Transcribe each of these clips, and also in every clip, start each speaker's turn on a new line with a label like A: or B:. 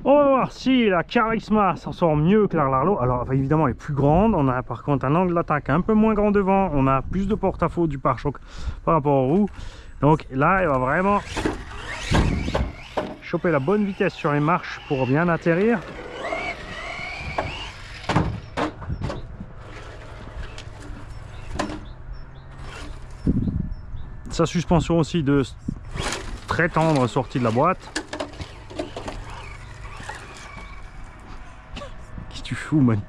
A: On va voir si la Charisma s'en sort mieux que la Larlo. Alors évidemment elle est plus grande, on a par contre un angle d'attaque un peu moins grand devant, on a plus de porte-à-faux du pare-choc par rapport aux roues. Donc là elle va vraiment choper la bonne vitesse sur les marches pour bien atterrir. Sa suspension aussi de très tendre sortie de la boîte. Qu'est-ce que tu fous, man?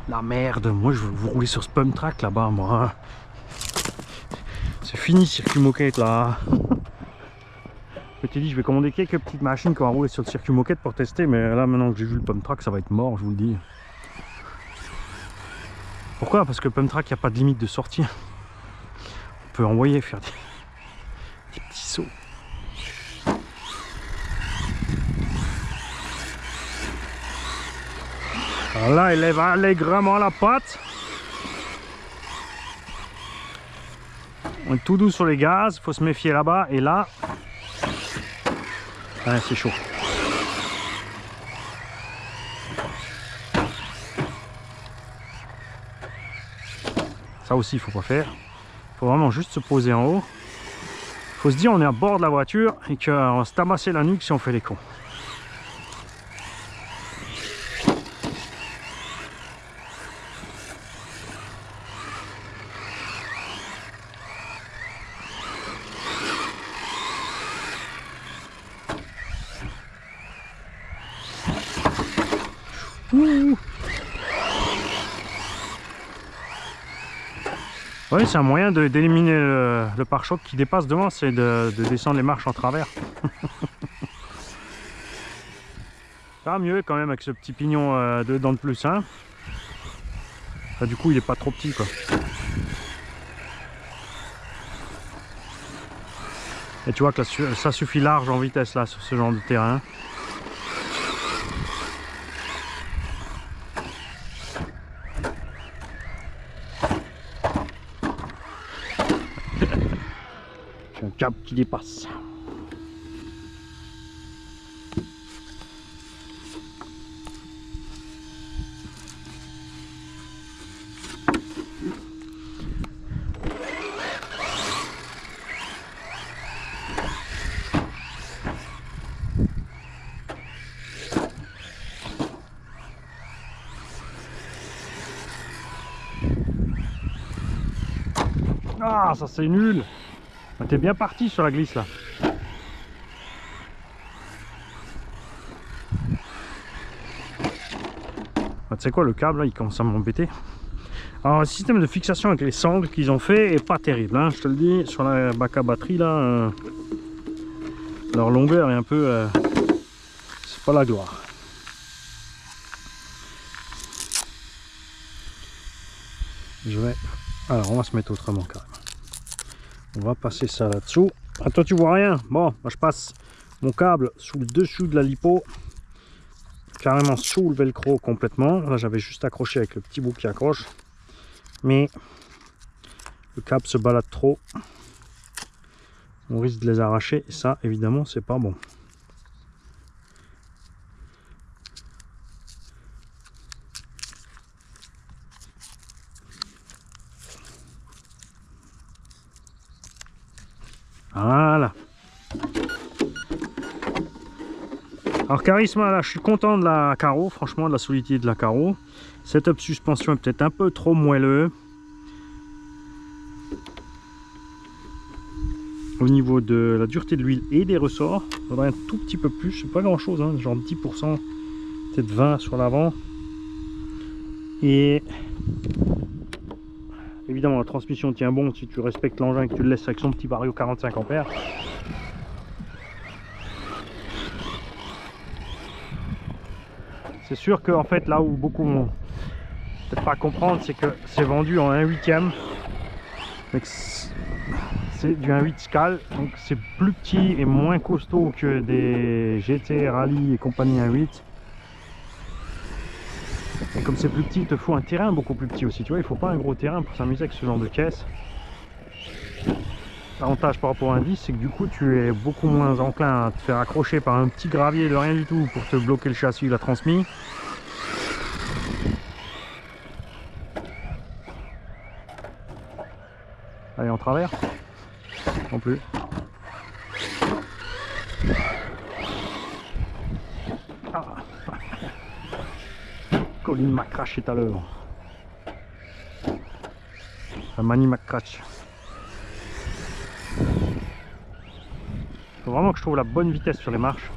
A: La merde, moi je veux vous rouler sur ce pump track là-bas, moi. C'est fini circuit moquette là. Je t'ai dit, je vais commander quelques petites machines qu'on va rouler sur le circuit moquette pour tester, mais là maintenant que j'ai vu le pump track, ça va être mort, je vous le dis. Pourquoi? Parce que le pump track, il n'y a pas de limite de sortie. On peut envoyer faire des petits sauts. Alors là, elle lève allègrement la patte. On est tout doux sur les gaz, il faut se méfier là-bas. Et là, ouais, c'est chaud. Ça aussi, il faut pas faire. Il faut vraiment juste se poser en haut. Il faut se dire on est à bord de la voiture et qu'on va se tabasser la nuque si on fait les cons. Oui, c'est un moyen d'éliminer le pare-choc qui dépasse devant, c'est de descendre les marches en travers. Ça va mieux quand même avec ce petit pignon dedans de plus. Hein. Là, du coup, il est pas trop petit, quoi. Et tu vois que là, ça suffit large en vitesse là sur ce genre de terrain. J'ai un câble qui dépasse. Ah, ça c'est nul. T'es bien parti sur la glisse là. Ah, tu sais quoi, le câble là, il commence à m'embêter. Alors le système de fixation avec les sangles qu'ils ont fait est pas terrible, hein, je te le dis. Sur la bac à batterie là, leur longueur est un peu... c'est pas la gloire. Alors on va se mettre autrement carrément. On va passer ça là-dessous. Ah, toi tu vois rien. Bon, moi je passe mon câble sous le dessus de la lipo. Carrément sous le velcro complètement. Là j'avais juste accroché avec le petit bout qui accroche. Mais le câble se balade trop. On risque de les arracher. Et ça évidemment c'est pas bon. Voilà. Alors Charisma là, je suis content de la carreau, franchement de la solidité de la carreau. Setup suspension est peut-être un peu trop moelleux. Au niveau de la dureté de l'huile et des ressorts, il faudrait un tout petit peu plus, c'est pas grand chose, hein, genre 10%, peut-être 20 sur l'avant. Et évidemment la transmission tient bon si tu respectes l'engin et que tu le laisses avec son petit vario 45 ampères. C'est sûr qu'en fait là où beaucoup vont peut-être pas comprendre, c'est que c'est vendu en 1/8e. C'est du 1/8 scale, donc c'est plus petit et moins costaud que des GT, Rallye et compagnie 1/8. Et comme c'est plus petit, il te faut un terrain beaucoup plus petit aussi, tu vois, il faut pas un gros terrain pour s'amuser avec ce genre de caisse. L'avantage par rapport à un 10, c'est que du coup tu es beaucoup moins enclin à te faire accrocher par un petit gravier de rien du tout pour te bloquer le châssis ou la transmise. Allez, en travers. Non plus. Ah. Colin McCrash est à l'œuvre. Un Manny McCrash. Faut vraiment que je trouve la bonne vitesse sur les marches.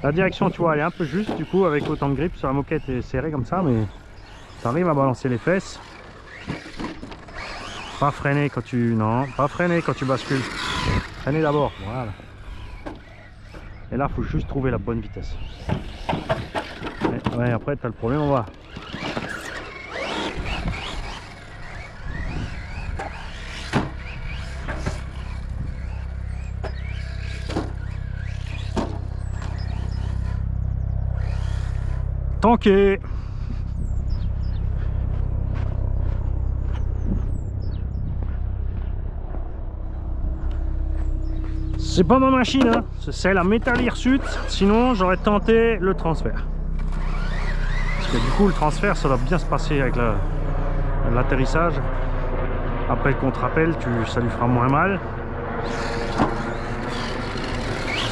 A: La direction, tu vois, elle est un peu juste du coup avec autant de grip sur la moquette et serré comme ça, mais tu arrives à balancer les fesses. Pas freiner quand tu... Non, pas freiner quand tu bascules. Freiner d'abord, voilà. Et là, il faut juste trouver la bonne vitesse. Ouais, après, tu as le problème, on va. Tanké. C'est pas ma machine, hein. C'est la Metal Hirsute. Sinon, j'aurais tenté le transfert. Parce que du coup, le transfert, ça doit bien se passer avec l'atterrissage. Après le contre-appel, ça lui fera moins mal.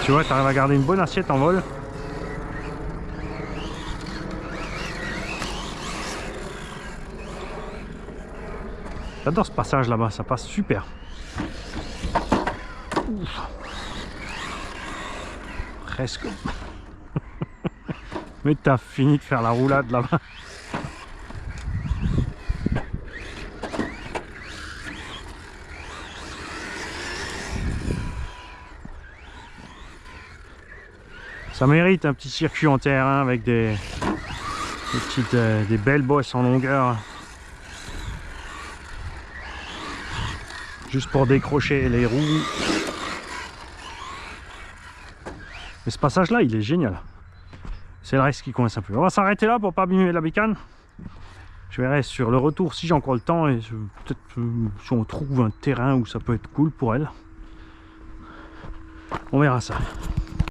A: Tu vois, tu arrives à garder une bonne assiette en vol. J'adore ce passage là-bas, ça passe super. Ouf. Presque. Mais t'as fini de faire la roulade là-bas. Ça mérite un petit circuit en terrain avec des belles bosses en longueur. Juste pour décrocher les roues. Mais ce passage là il est génial. C'est le reste qui coince un peu. On va s'arrêter là pour pas abîmer la bécane. Je verrai sur le retour si j'ai encore le temps et peut-être si on trouve un terrain où ça peut être cool pour elle. On verra ça.